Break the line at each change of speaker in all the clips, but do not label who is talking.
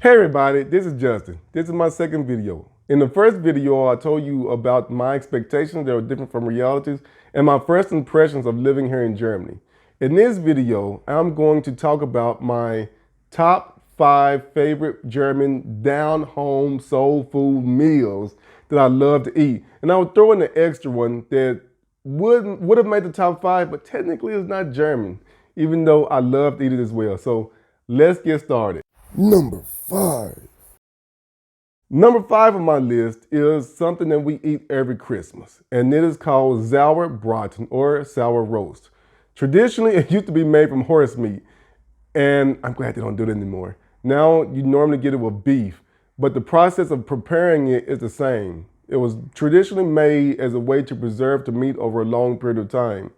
Hey everybody, this is Justin. This is my second video. In the first video, I told you about my expectations that were different from realities and my first impressions of living here in Germany. In this video, I'm going to talk about my top 5 favorite German down-home soul food meals that I love to eat. And I would throw in an extra one that would have made the top 5, but technically it's not German, even though I love to eat it as well. So let's get started. Number 5. Number 5 on my list is something that we eat every Christmas, and it is called Sauerbraten or sour roast. Traditionally, it used to be made from horse meat, and I'm glad they don't do it anymore. Now, you normally get it with beef, but the process of preparing it is the same. It was traditionally made as a way to preserve the meat over a long period of time.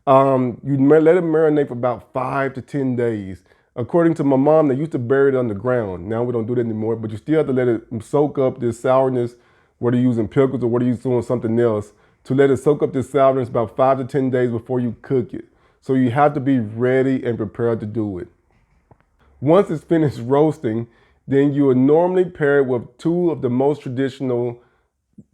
You let it marinate for about 5 to 10 days. According to my mom, they used to bury it underground. Now we don't do that anymore, but you still have to let it soak up this sourness, whether you're using pickles or whether you're doing something else, to let it soak up this sourness about 5 to 10 days before you cook it. So you have to be ready and prepared to do it. Once it's finished roasting, then you would normally pair it with 2 of the most traditional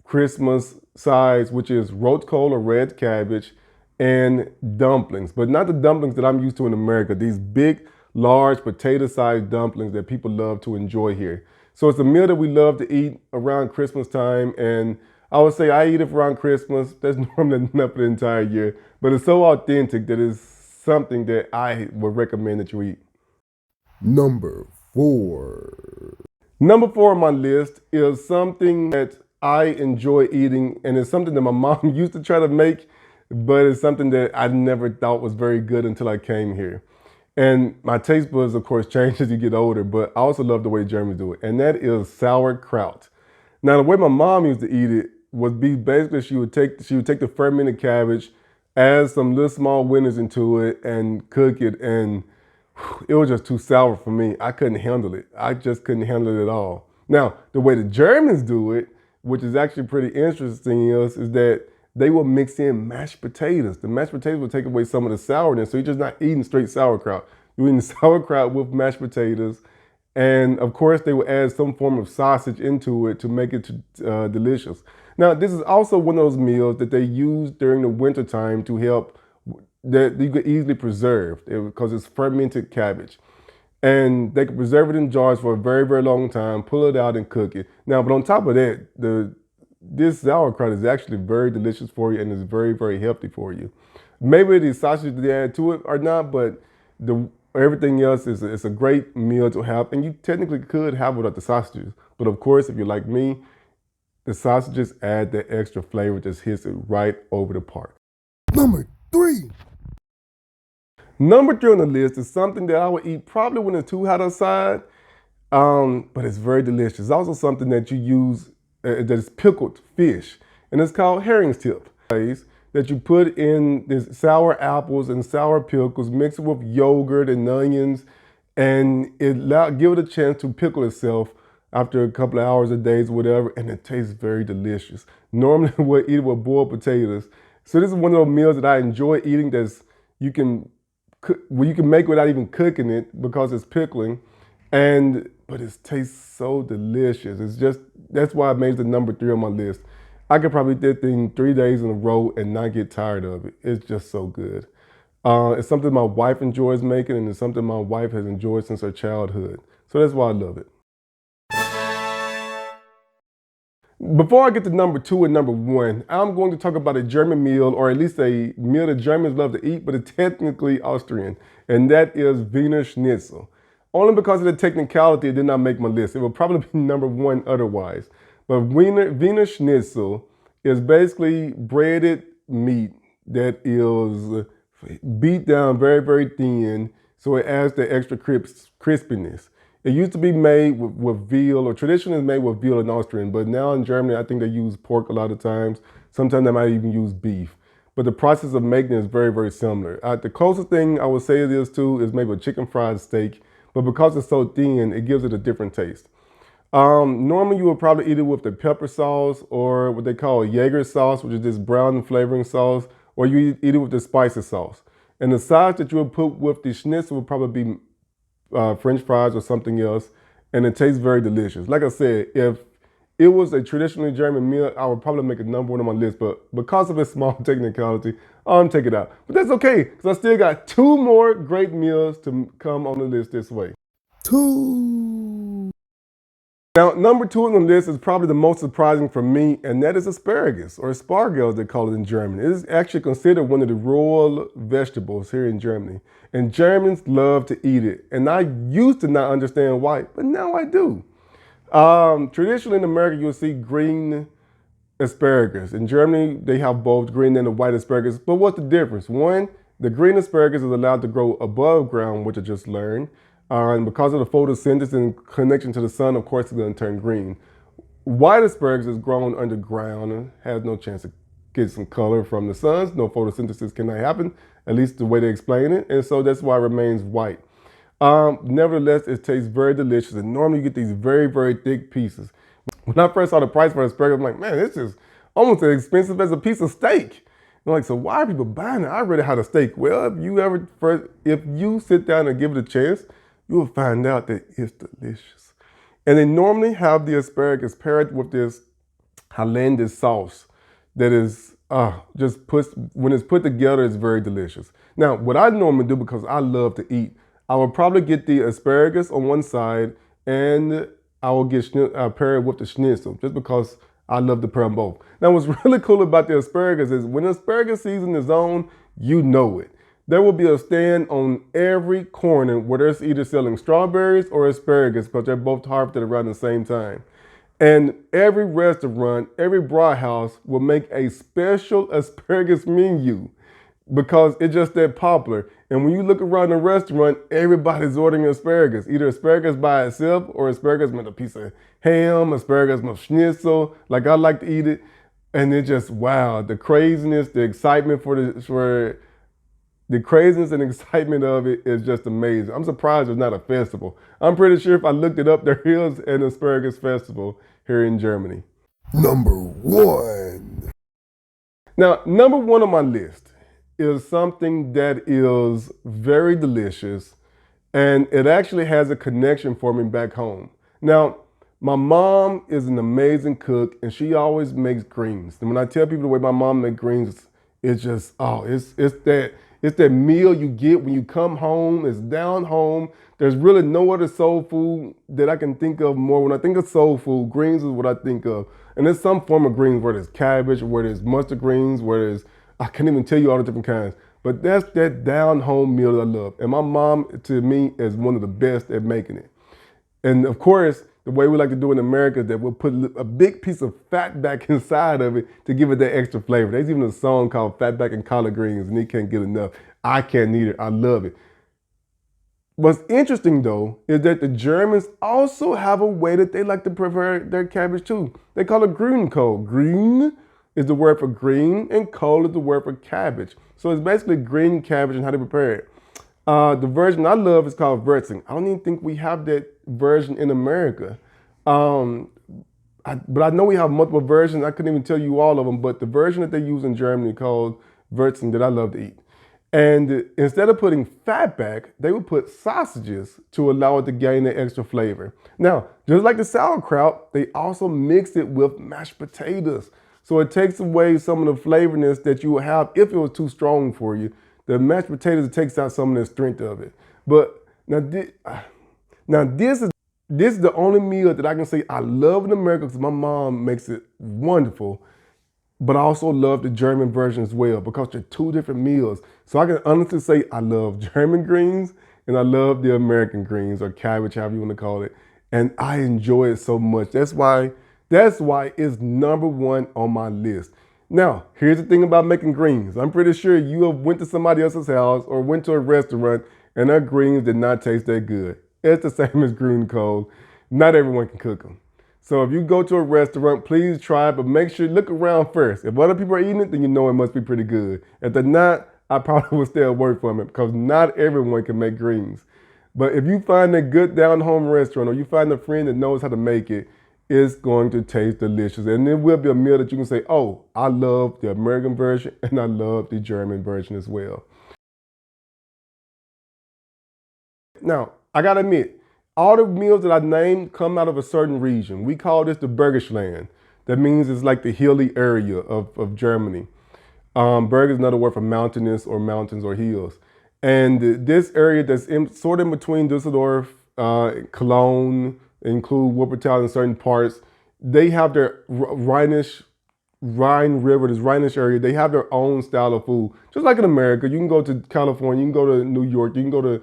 Christmas sides, which is rotkohl or red cabbage and dumplings, but not the dumplings that I'm used to in America. These big, large potato-sized dumplings that people love to enjoy here. So it's a meal that we love to eat around Christmas time, and I would say I eat it around Christmas. That's normally enough for the entire year, but it's so authentic that it's something that I would recommend that you eat. Number 4. Number 4 on my list is something that I enjoy eating, and it's something that my mom used to try to make, but it's something that I never thought was very good until I came here. And my taste buds, of course, change as you get older, but I also love the way Germans do it, and that is sauerkraut. Now, the way my mom used to eat it would be basically she would take the fermented cabbage, add some little small windows into it, and cook it, and it was just too sour for me. I couldn't handle it. I just couldn't handle it at all. Now, the way the Germans do it, which is actually pretty interesting, is that they will mix in mashed potatoes. The mashed potatoes will take away some of the sourness, so you're just not eating straight sauerkraut. You're eating sauerkraut with mashed potatoes, and of course they will add some form of sausage into it to make it delicious. Now, this is also one of those meals that they use during the winter time to help that you could easily preserve because it's fermented cabbage. And they can preserve it in jars for a very, very long time, pull it out and cook it. Now, but on top of that, this sauerkraut is actually very delicious for you and is very, very healthy for you. Maybe the sausage they add to it are not, but everything else is a great meal to have. And you technically could have it without the sausages. But of course, if you're like me, the sausages add that extra flavor, just hits it right over the park. Number 3. Number 3 on the list is something that I would eat probably when it's too hot outside, but it's very delicious. It's also something that you use that is pickled fish, and it's called herringstip. That you put in this sour apples and sour pickles, mix it with yogurt and onions, and give it a chance to pickle itself after a couple of hours or days, whatever, and it tastes very delicious. Normally we'll eat it with boiled potatoes. So this is one of those meals that I enjoy eating you can make without even cooking it because it's pickling, but it tastes so delicious. That's why it made the number 3 on my list. I could probably eat that thing 3 days in a row and not get tired of it. It's just so good. It's something my wife enjoys making, and it's something my wife has enjoyed since her childhood. So that's why I love it. Before I get to number 2 and number 1, I'm going to talk about a German meal, or at least a meal that Germans love to eat, but it's technically Austrian, and that is Wiener Schnitzel. Only because of the technicality, it did not make my list. It will probably be number 1 otherwise. But Wiener Schnitzel is basically breaded meat that is beat down very, very thin, so it adds the extra crispiness. It used to be made with veal, or traditionally made with veal in Austrian, but now in Germany, I think they use pork a lot of times. Sometimes they might even use beef. But the process of making it is very, very similar. The closest thing I would say it is to is maybe a chicken fried steak, but because it's so thin, it gives it a different taste. Normally you would probably eat it with the pepper sauce, or what they call a Jaeger sauce, which is this brown flavoring sauce, or you eat it with the spicy sauce. And the sides that you would put with the schnitzel would probably be French fries or something else. and it tastes very delicious. Like I said, if it was a traditionally German meal, I would probably make it number one on my list, but because of its small technicality, I'm take it out. But that's okay, because I still got two more great meals to come on the list this way. Two. Now, number two on the list is probably the most surprising for me, and that is asparagus, or Spargel, as they call it in German. It is actually considered one of the royal vegetables here in Germany, and Germans love to eat it. And I used to not understand why, but now I do. Traditionally in America, you'll see green asparagus. In Germany, they have both green and the white asparagus. But what's the difference? One, the green asparagus is allowed to grow above ground, which I just learned. And because of the photosynthesis and connection to the sun, of course, it's going to turn green. White asparagus is grown underground and has no chance to get some color from the sun. No photosynthesis cannot happen, at least the way they explain it. And so that's why it remains white. Nevertheless, it tastes very delicious. And normally you get these very, very thick pieces. When I first saw the price for asparagus, I'm like, man, this is almost as expensive as a piece of steak. I'm like, so why are people buying it? I already had a steak. Well, if you sit down and give it a chance, you will find out that it's delicious. And they normally have the asparagus paired with this Hollandaise sauce that is when it's put together, it's very delicious. Now, what I normally do, because I love to eat, I will probably get the asparagus on one side and I will get pair it with the schnitzel, just because I love to pair them both. Now, what's really cool about the asparagus is when asparagus season is on, you know it. There will be a stand on every corner where there's either selling strawberries or asparagus, because they're both harvested around the same time. And every restaurant, every broad house will make a special asparagus menu because it's just that popular. And when you look around the restaurant, everybody's ordering asparagus, either asparagus by itself or asparagus with a piece of ham, asparagus with schnitzel, like I like to eat it. And it just, wow, the craziness, the excitement the craziness and excitement of it is just amazing. I'm surprised there's not a festival. I'm pretty sure if I looked it up, there is an asparagus festival here in Germany. Number one. Now, number one on my list is something that is very delicious, and it actually has a connection for me back home. Now, my mom is an amazing cook, and she always makes greens. And when I tell people the way my mom makes greens, it's just, it's that meal you get when you come home. It's down home. There's really no other soul food that I can think of more. When I think of soul food, greens is what I think of. And there's some form of greens, where there's cabbage, where there's mustard greens, where there's, I can't even tell you all the different kinds. But that's that down home meal that I love. And my mom, to me, is one of the best at making it. And of course, the way we like to do in America is that we'll put a big piece of fat back inside of it to give it that extra flavor. There's even a song called Fatback and Collard Greens, and he can't get enough. I can't either. I love it. What's interesting, though, is that the Germans also have a way that they like to prepare their cabbage, too. They call it Grünkohl. Grün is the word for green, and Kohl is the word for cabbage. So it's basically green cabbage and how to prepare it. The version I love is called Würzing. I don't even think we have that version in America. But I know we have multiple versions. I couldn't even tell you all of them, but the version that they use in Germany called Würzing that I love to eat. And instead of putting fat back, they would put sausages to allow it to gain the extra flavor. Now, just like the sauerkraut, they also mix it with mashed potatoes. So it takes away some of the flavorness that you would have if it was too strong for you. The mashed potatoes takes out some of the strength of it. But now this is the only meal that I can say I love in America, because my mom makes it wonderful. But I also love the German version as well, because they're two different meals. So I can honestly say I love German greens and I love the American greens, or cabbage, however you want to call it. And I enjoy it so much. That's why it's number one on my list. Now, here's the thing about making greens. I'm pretty sure you have went to somebody else's house or went to a restaurant and their greens did not taste that good. It's the same as Grünkohl. Not everyone can cook them. So if you go to a restaurant, please try it, but make sure you look around first. If other people are eating it, then you know it must be pretty good. If they're not, I probably will stay away from it, because not everyone can make greens. But if you find a good down-home restaurant, or you find a friend that knows how to make it, it's going to taste delicious. And it will be a meal that you can say, oh, I love the American version and I love the German version as well. Now, I gotta admit, All the meals that I named come out of a certain region. We call this the Bergischland. That means it's like the hilly area of Germany. Berg is another word for mountainous or mountains or hills. And this area that's sort of in between Dusseldorf, Cologne, include Wuppertal in certain parts, they have their Rhine River, this Rhinish area, they have their own style of food. Just like in America, you can go to California, you can go to New York, you can go to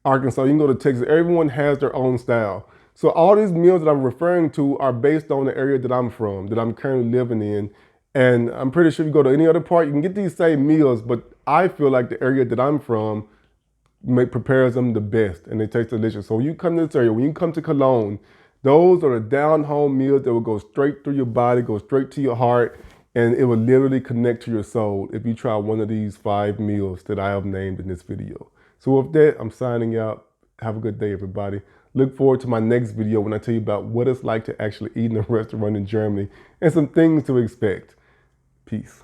Arkansas, you can go to Texas. Everyone has their own style. So all these meals that I'm referring to are based on the area that I'm from, that I'm currently living in. And I'm pretty sure if you go to any other part, you can get these same meals, but I feel like the area that I'm from prepares them the best and they taste delicious. So when you come to this area, when you come to Cologne, those are the down-home meals that will go straight through your body, go straight to your heart, and it will literally connect to your soul if you try one of these 5 meals that I have named in this video. So with that, I'm signing out. Have a good day, everybody. Look forward to my next video when I tell you about what it's like to actually eat in a restaurant in Germany and some things to expect. Peace.